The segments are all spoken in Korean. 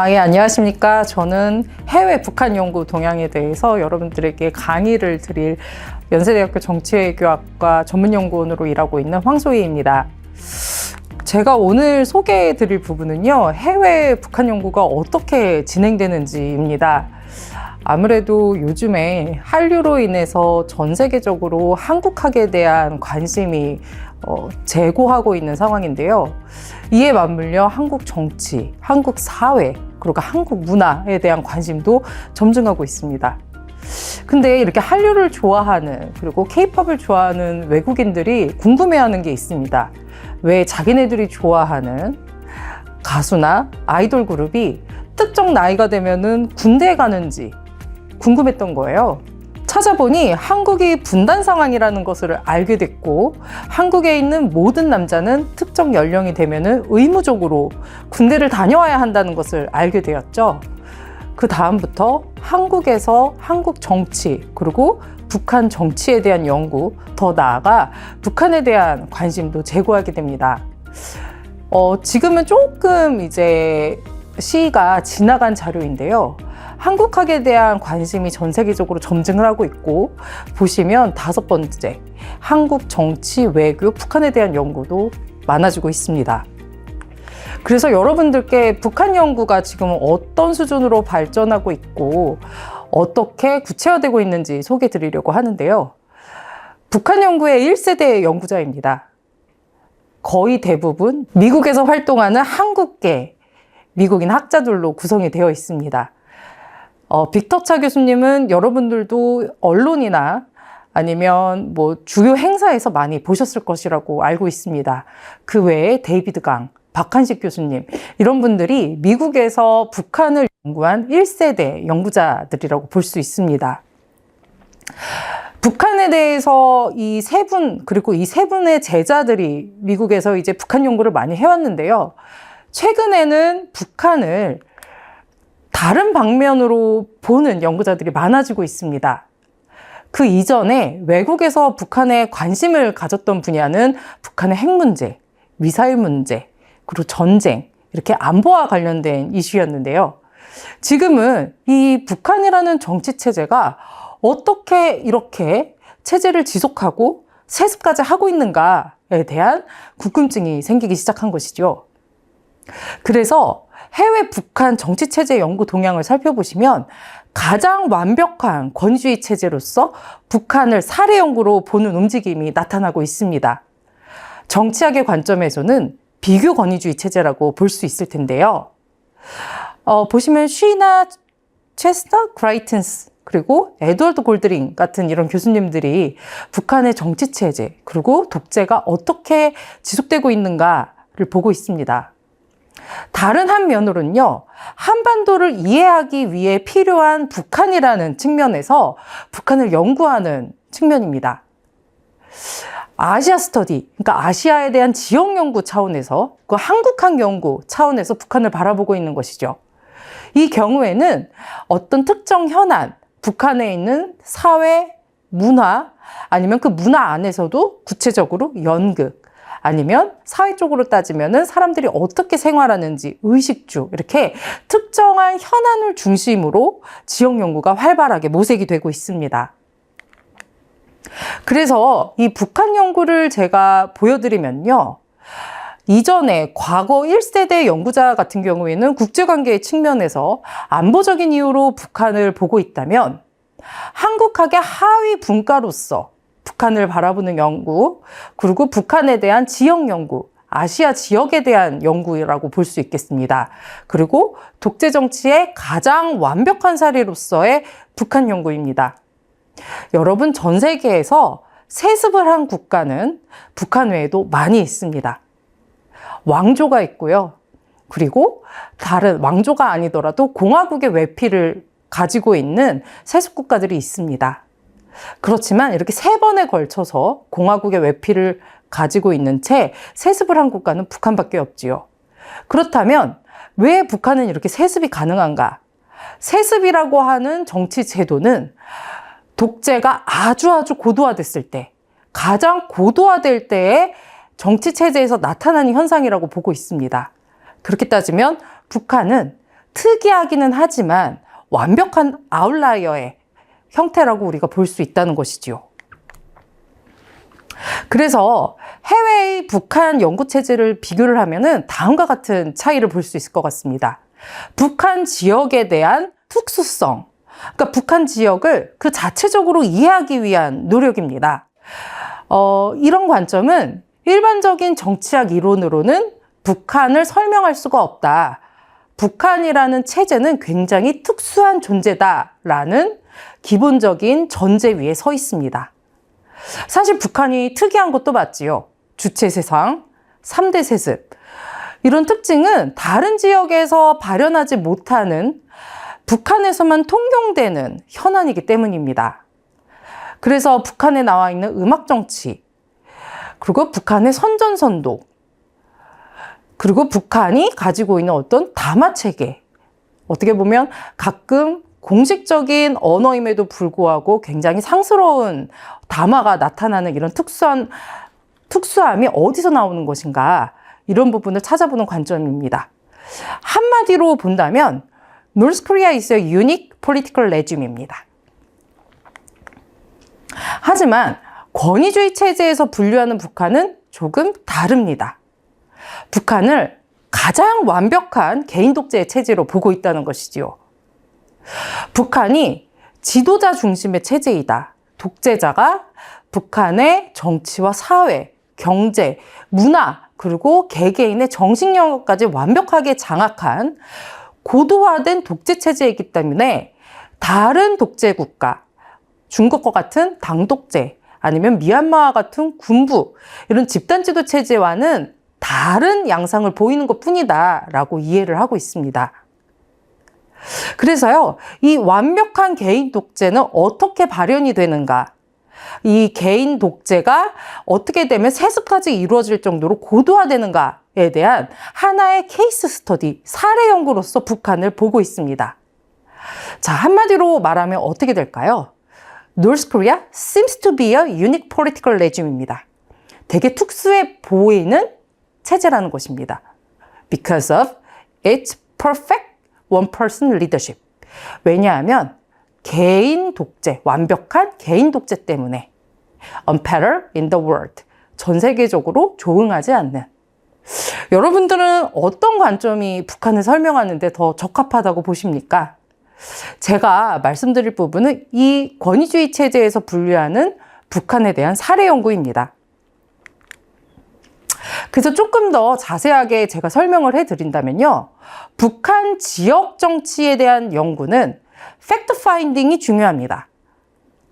예, 안녕하십니까. 저는 해외 북한 연구 동향에 대해서 여러분들에게 강의를 드릴 연세대학교 정치외교학과 전문연구원으로 일하고 있는 황소희입니다. 제가 오늘 소개해 드릴 부분은요, 해외 북한 연구가 어떻게 진행되는지입니다. 아무래도 요즘에 한류로 인해서 전 세계적으로 한국학에 대한 관심이 제고하고 있는 상황인데요. 이에 맞물려 한국 정치, 한국 사회, 그리고 한국 문화에 대한 관심도 점증하고 있습니다. 근데 이렇게 한류를 좋아하는, 그리고 케이팝을 좋아하는 외국인들이 궁금해하는 게 있습니다. 왜 자기네들이 좋아하는 가수나 아이돌 그룹이 특정 나이가 되면은 군대에 가는지 궁금했던 거예요. 찾아보니 한국이 분단 상황이라는 것을 알게 됐고, 한국에 있는 모든 남자는 특정 연령이 되면은 의무적으로 군대를 다녀와야 한다는 것을 알게 되었죠. 그 다음부터 한국에서 한국 정치, 그리고 북한 정치에 대한 연구, 더 나아가 북한에 대한 관심도 제고하게 됩니다. 지금은 조금 이제 시기가 지나간 자료인데요. 한국학에 대한 관심이 전 세계적으로 점증을 하고 있고, 보시면 5번째, 한국 정치, 외교, 북한에 대한 연구도 많아지고 있습니다. 그래서 여러분들께 북한 연구가 지금 어떤 수준으로 발전하고 있고 어떻게 구체화되고 있는지 소개해 드리려고 하는데요. 북한 연구의 1세대 연구자입니다. 거의 대부분 미국에서 활동하는 한국계 미국인 학자들로 구성이 되어 있습니다. 빅터 차 교수님은 여러분들도 언론이나 아니면 뭐 주요 행사에서 많이 보셨을 것이라고 알고 있습니다. 그 외에 데이비드 강, 박한식 교수님, 이런 분들이 미국에서 북한을 연구한 1세대 연구자들이라고 볼 수 있습니다. 북한에 대해서 이 세 분, 그리고 이 세 분의 제자들이 미국에서 이제 북한 연구를 많이 해왔는데요. 최근에는 북한을 다른 방면으로 보는 연구자들이 많아지고 있습니다. 그 이전에 외국에서 북한에 관심을 가졌던 분야는 북한의 핵 문제, 미사일 문제, 그리고 전쟁, 이렇게 안보와 관련된 이슈였는데요. 지금은 이 북한이라는 정치 체제가 어떻게 이렇게 체제를 지속하고 세습까지 하고 있는가에 대한 궁금증이 생기기 시작한 것이죠. 그래서 해외 북한 정치체제 연구 동향을 살펴보시면 가장 완벽한 권위주의 체제로서 북한을 사례 연구로 보는 움직임이 나타나고 있습니다. 정치학의 관점에서는 비교 권위주의 체제라고 볼 수 있을 텐데요. 보시면 쉬나 체스터 그라이튼스, 그리고 에드워드 골드링 같은 이런 교수님들이 북한의 정치체제, 그리고 독재가 어떻게 지속되고 있는가를 보고 있습니다. 다른 한 면으로는요, 한반도를 이해하기 위해 필요한 북한이라는 측면에서 북한을 연구하는 측면입니다. 아시아 스터디, 그러니까 아시아에 대한 지역 연구 차원에서, 그 한국학 연구 차원에서 북한을 바라보고 있는 것이죠. 이 경우에는 어떤 특정 현안, 북한에 있는 사회, 문화, 아니면 그 문화 안에서도 구체적으로 연극, 아니면 사회적으로 따지면은 사람들이 어떻게 생활하는지, 의식주, 이렇게 특정한 현안을 중심으로 지역 연구가 활발하게 모색이 되고 있습니다. 그래서 이 북한 연구를 제가 보여드리면요, 이전에 과거 1세대 연구자 같은 경우에는 국제관계의 측면에서 안보적인 이유로 북한을 보고 있다면, 한국학의 하위 분과로서 북한을 바라보는 연구, 그리고 북한에 대한 지역 연구, 아시아 지역에 대한 연구라고 볼 수 있겠습니다. 그리고 독재 정치의 가장 완벽한 사례로서의 북한 연구입니다. 여러분, 전 세계에서 세습을 한 국가는 북한 외에도 많이 있습니다. 왕조가 있고요. 그리고 다른 왕조가 아니더라도 공화국의 외피를 가지고 있는 세습 국가들이 있습니다. 그렇지만 이렇게 3번에 걸쳐서 공화국의 외피를 가지고 있는 채 세습을 한 국가는 북한밖에 없지요. 그렇다면 왜 북한은 이렇게 세습이 가능한가? 세습이라고 하는 정치 제도는 독재가 아주 고도화됐을 때, 가장 고도화될 때의 정치 체제에서 나타나는 현상이라고 보고 있습니다. 그렇게 따지면 북한은 특이하기는 하지만 완벽한 아웃라이어의 형태라고 우리가 볼 수 있다는 것이지요. 그래서 해외의 북한 연구 체제를 비교를 하면은 다음과 같은 차이를 볼 수 있을 것 같습니다. 북한 지역에 대한 특수성, 그러니까 북한 지역을 그 자체적으로 이해하기 위한 노력입니다. 이런 관점은 일반적인 정치학 이론으로는 북한을 설명할 수가 없다. 북한이라는 체제는 굉장히 특수한 존재다라는 기본적인 전제 위에 서 있습니다. 사실 북한이 특이한 것도 맞지요. 주체세상, 3대 세습. 이런 특징은 다른 지역에서 발현하지 못하는 북한에서만 통용되는 현안이기 때문입니다. 그래서 북한에 나와 있는 음악정치, 그리고 북한의 선전선도, 그리고 북한이 가지고 있는 어떤 담화체계, 어떻게 보면 가끔 공식적인 언어임에도 불구하고 굉장히 상스러운 담화가 나타나는 이런 특수함이 어디서 나오는 것인가, 이런 부분을 찾아보는 관점입니다. 한마디로 본다면 North Korea is a unique political regime입니다. 하지만 권위주의 체제에서 분류하는 북한은 조금 다릅니다. 북한을 가장 완벽한 개인 독재의 체제로 보고 있다는 것이지요. 북한이 지도자 중심의 체제이다. 독재자가 북한의 정치와 사회, 경제, 문화, 그리고 개개인의 정신 영역까지 완벽하게 장악한 고도화된 독재 체제이기 때문에 다른 독재 국가, 중국과 같은 당독재, 아니면 미얀마와 같은 군부, 이런 집단지도 체제와는 다른 양상을 보이는 것 뿐이다 라고 이해를 하고 있습니다. 그래서요, 이 완벽한 개인 독재는 어떻게 발현이 되는가? 이 개인 독재가 어떻게 되면 세습까지 이루어질 정도로 고도화되는가에 대한 하나의 케이스 스터디, 사례 연구로서 북한을 보고 있습니다. 자, 한마디로 말하면 어떻게 될까요? North Korea seems to be a unique political regime입니다. 되게 특수해 보이는 체제라는 것입니다. Because of its perfect one-person leadership. 왜냐하면 개인 독재, 완벽한 개인 독재 때문에 unparalleled in the world, 전 세계적으로 조응하지 않는. 여러분들은 어떤 관점이 북한을 설명하는데 더 적합하다고 보십니까? 제가 말씀드릴 부분은 이 권위주의 체제에서 분류하는 북한에 대한 사례 연구입니다. 그래서 조금 더 자세하게 제가 설명을 해드린다면요. 북한 지역 정치에 대한 연구는 팩트 파인딩이 중요합니다.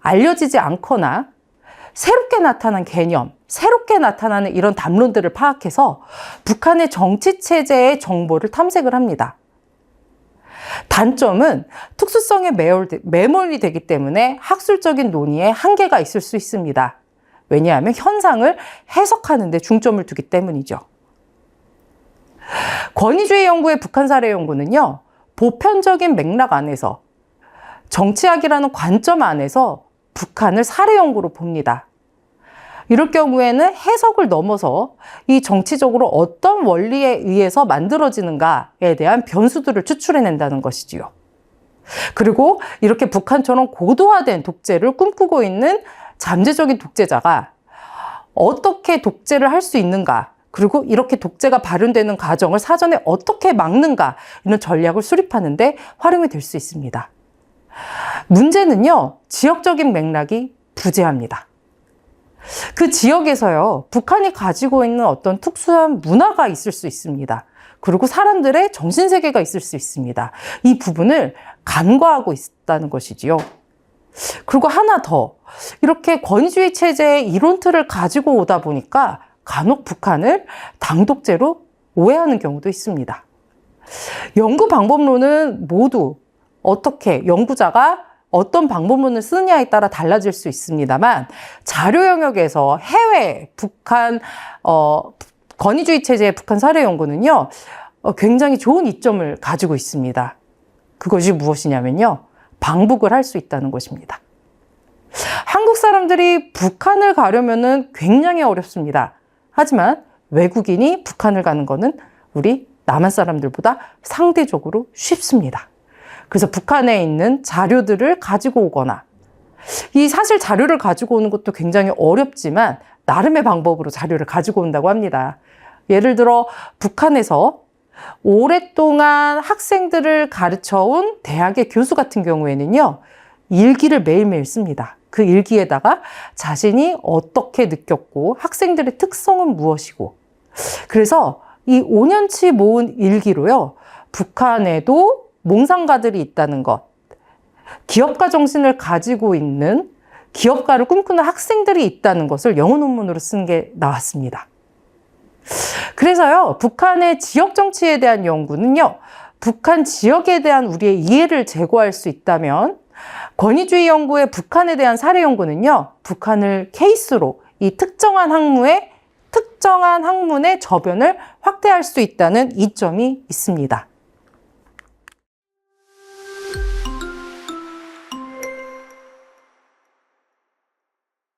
알려지지 않거나 새롭게 나타난 개념, 새롭게 나타나는 이런 담론들을 파악해서 북한의 정치 체제의 정보를 탐색을 합니다. 단점은 특수성에 매몰이 되기 때문에 학술적인 논의에 한계가 있을 수 있습니다. 왜냐하면 현상을 해석하는 데 중점을 두기 때문이죠. 권위주의 연구의 북한 사례 연구는요, 보편적인 맥락 안에서 정치학이라는 관점 안에서 북한을 사례 연구로 봅니다. 이럴 경우에는 해석을 넘어서 이 정치적으로 어떤 원리에 의해서 만들어지는가에 대한 변수들을 추출해낸다는 것이지요. 그리고 이렇게 북한처럼 고도화된 독재를 꿈꾸고 있는 잠재적인 독재자가 어떻게 독재를 할 수 있는가, 그리고 이렇게 독재가 발현되는 과정을 사전에 어떻게 막는가, 이런 전략을 수립하는 데 활용이 될 수 있습니다. 문제는요, 지역적인 맥락이 부재합니다. 그 지역에서요, 북한이 가지고 있는 어떤 특수한 문화가 있을 수 있습니다. 그리고 사람들의 정신세계가 있을 수 있습니다. 이 부분을 간과하고 있다는 것이지요. 그리고 하나 더, 이렇게 권위주의 체제의 이론 틀을 가지고 오다 보니까 간혹 북한을 당독제로 오해하는 경우도 있습니다. 연구 방법론은 모두 어떻게 연구자가 어떤 방법론을 쓰느냐에 따라 달라질 수 있습니다만, 자료 영역에서 해외 북한 권위주의 체제의 북한 사례 연구는요, 굉장히 좋은 이점을 가지고 있습니다. 그것이 무엇이냐면요, 방북을 할 수 있다는 것입니다. 한국 사람들이 북한을 가려면은 굉장히 어렵습니다. 하지만 외국인이 북한을 가는 거는 우리 남한 사람들보다 상대적으로 쉽습니다. 그래서 북한에 있는 자료들을 가지고 오거나, 이 사실 자료를 가지고 오는 것도 굉장히 어렵지만 나름의 방법으로 자료를 가지고 온다고 합니다. 예를 들어 북한에서 오랫동안 학생들을 가르쳐온 대학의 교수 같은 경우에는요, 일기를 매일매일 씁니다. 그 일기에다가 자신이 어떻게 느꼈고 학생들의 특성은 무엇이고, 그래서 이 5년치 모은 일기로요, 북한에도 몽상가들이 있다는 것, 기업가 정신을 가지고 있는 기업가를 꿈꾸는 학생들이 있다는 것을 영어 논문으로 쓴 게 나왔습니다. 그래서요, 북한의 지역 정치에 대한 연구는요, 북한 지역에 대한 우리의 이해를 제고할 수 있다면, 권위주의 연구의 북한에 대한 사례 연구는요, 북한을 케이스로 이 특정한 학문의 저변을 확대할 수 있다는 이점이 있습니다.